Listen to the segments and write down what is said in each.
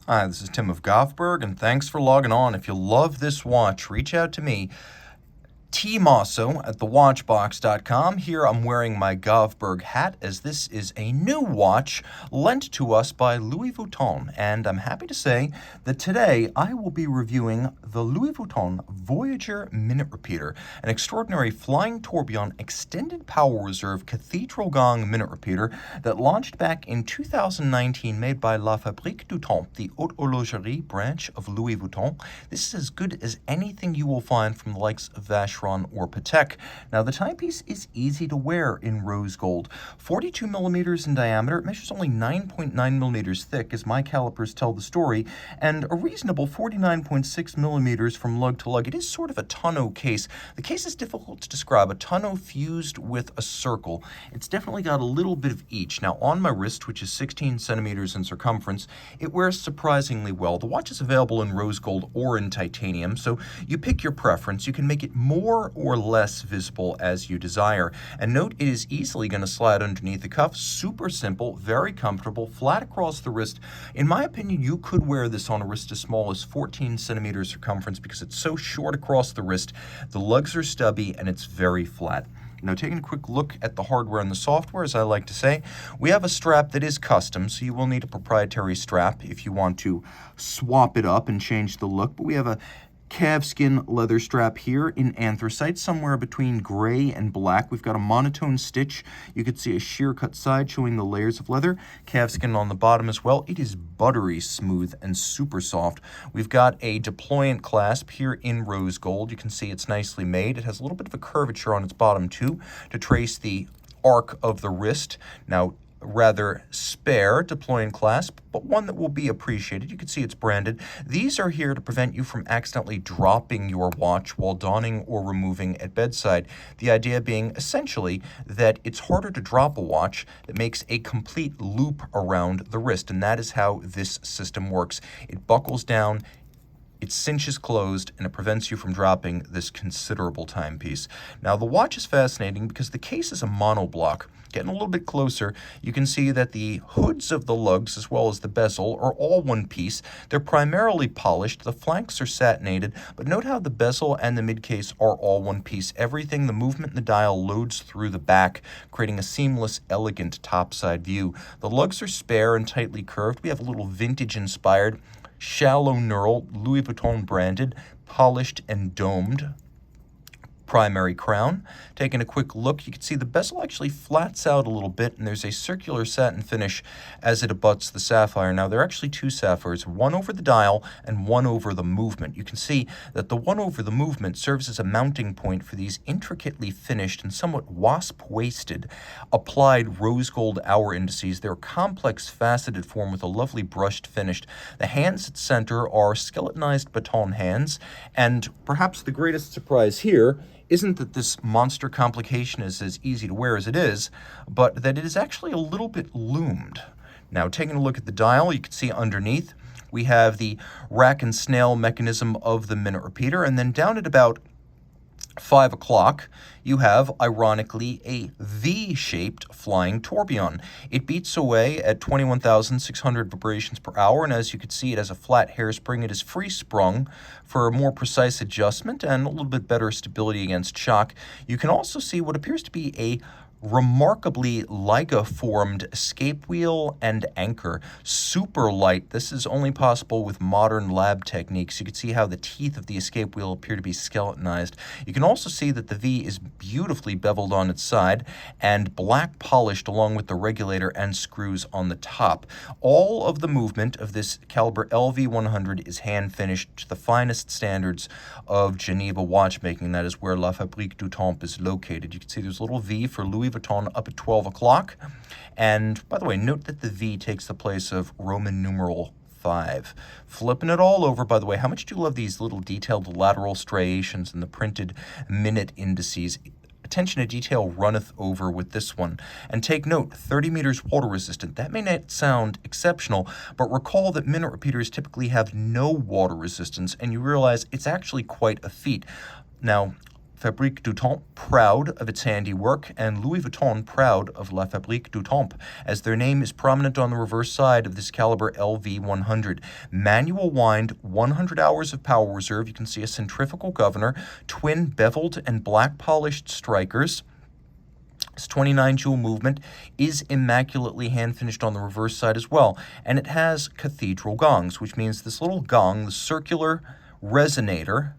Hi, this is Tim of Govberg, and thanks for logging on. If you love this watch, reach out to me, Tim Mosso at thewatchbox.com. Here I'm wearing my Govberg hat, as this is a new watch lent to us by Louis Vuitton, and I'm happy to say that today I will be reviewing the Louis Vuitton Voyager Minute Repeater, an extraordinary flying tourbillon extended power reserve cathedral gong minute repeater that launched back in 2019, made by La Fabrique du Temps, the haute horlogerie branch of Louis Vuitton. This is as good as anything you will find from the likes of Vacheron or Patek. Now, the timepiece is easy to wear in rose gold. 42 millimeters in diameter, it measures only 9.9 millimeters thick, as my calipers tell the story, and a reasonable 49.6 millimeters from lug to lug. It is sort of a tonneau case. The case is difficult to describe, a tonneau fused with a circle. It's definitely got a little bit of each. Now, on my wrist, which is 16 centimeters in circumference, it wears surprisingly well. The watch is available in rose gold or in titanium, so you pick your preference. You can make it more or less visible as you desire. And note, it is easily going to slide underneath the cuff. Super simple, very comfortable, flat across the wrist. In my opinion, you could wear this on a wrist as small as 14 centimeters circumference because it's so short across the wrist. The lugs are stubby and it's very flat. Now, taking a quick look at the hardware and the software, as I like to say, we have a strap that is custom, so you will need a proprietary strap if you want to swap it up and change the look. But we have a calfskin leather strap here in anthracite, somewhere between gray and black. We've got a monotone stitch. You could see a sheer cut side showing the layers of leather. Calfskin on the bottom as well. It is buttery smooth and super soft. We've got a deployant clasp here in rose gold. You can see it's nicely made. It has a little bit of a curvature on its bottom too to trace the arc of the wrist. Now, rather spare deployant clasp, but one that will be appreciated. You can see it's branded. These are here to prevent you from accidentally dropping your watch while donning or removing at bedside. The idea being essentially that it's harder to drop a watch that makes a complete loop around the wrist, and that is how this system works. It buckles down, it cinches closed, and it prevents you from dropping this considerable timepiece. Now, the watch is fascinating because the case is a monoblock. Getting a little bit closer, you can see that the hoods of the lugs as well as the bezel are all one piece. They're primarily polished. The flanks are satinated, but note how the bezel and the midcase are all one piece. Everything, the movement in the dial loads through the back, creating a seamless, elegant topside view. The lugs are spare and tightly curved. We have a little vintage-inspired, shallow knurl, Louis Vuitton branded, polished and domed primary crown. Taking a quick look, you can see the bezel actually flats out a little bit, and there's a circular satin finish as it abuts the sapphire. Now, there are actually two sapphires, one over the dial and one over the movement. You can see that the one over the movement serves as a mounting point for these intricately finished and somewhat wasp-waisted applied rose gold hour indices. They're a complex faceted form with a lovely brushed finish. The hands at center are skeletonized baton hands, and perhaps the greatest surprise here isn't that this monster complication is as easy to wear as it is, but that it is actually a little bit loomed. Now, taking a look at the dial, you can see underneath we have the rack and snail mechanism of the minute repeater, and then down at about 5 o'clock, you have, ironically, a V-shaped flying tourbillon. It beats away at 21,600 vibrations per hour, and as you can see, it has a flat hairspring. It is free-sprung for a more precise adjustment and a little bit better stability against shock. You can also see what appears to be a remarkably Liga-formed escape wheel and anchor. Super light. This is only possible with modern lab techniques. You can see how the teeth of the escape wheel appear to be skeletonized. You can also see that the V is beautifully beveled on its side and black polished along with the regulator and screws on the top. All of the movement of this caliber LV100 is hand finished to the finest standards of Geneva watchmaking. That is where La Fabrique du Temps is located. You can see there's a little V for Louis Vuitton up at 12 o'clock. And by the way, note that the V takes the place of Roman numeral 5. Flipping it all over, by the way, how much do you love these little detailed lateral striations and the printed minute indices? Attention to detail runneth over with this one. And take note, 30 meters water resistant. That may not sound exceptional, but recall that minute repeaters typically have no water resistance, and you realize it's actually quite a feat. Now, Fabrique du Temps, proud of its handiwork, and Louis Vuitton, proud of La Fabrique du Temps, as their name is prominent on the reverse side of this caliber LV100. Manual wind, 100 hours of power reserve. You can see a centrifugal governor, twin beveled and black polished strikers. This 29 jewel movement is immaculately hand-finished on the reverse side as well, and it has cathedral gongs, which means this little gong, the circular resonator,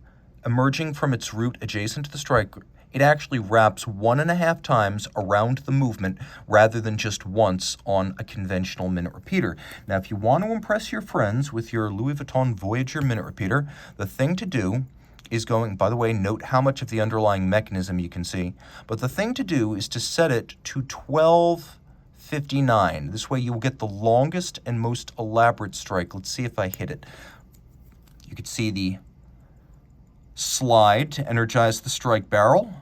emerging from its root adjacent to the striker, it actually wraps 1.5 times around the movement rather than just once on a conventional minute repeater. Now, if you want to impress your friends with your Louis Vuitton Voyager minute repeater, the thing to do is going, by the way, note how much of the underlying mechanism you can see, but the thing to do is to set it to 12:59. This way you will get the longest and most elaborate strike. Let's see if I hit it. You can see the slide to energize the strike barrel.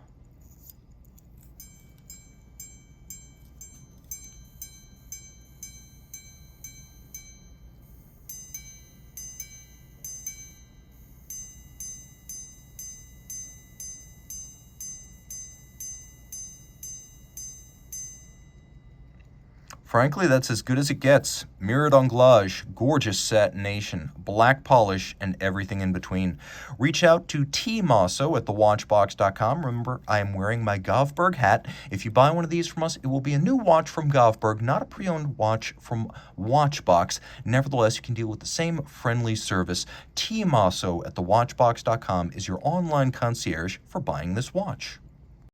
Frankly, that's as good as it gets. Mirrored anglage, gorgeous satination, black polish, and everything in between. Reach out to Tim Mosso at thewatchbox.com. Remember, I am wearing my Govberg hat. If you buy one of these from us, it will be a new watch from Govberg, not a pre-owned watch from Watchbox. Nevertheless, you can deal with the same friendly service. Tim Mosso at thewatchbox.com is your online concierge for buying this watch.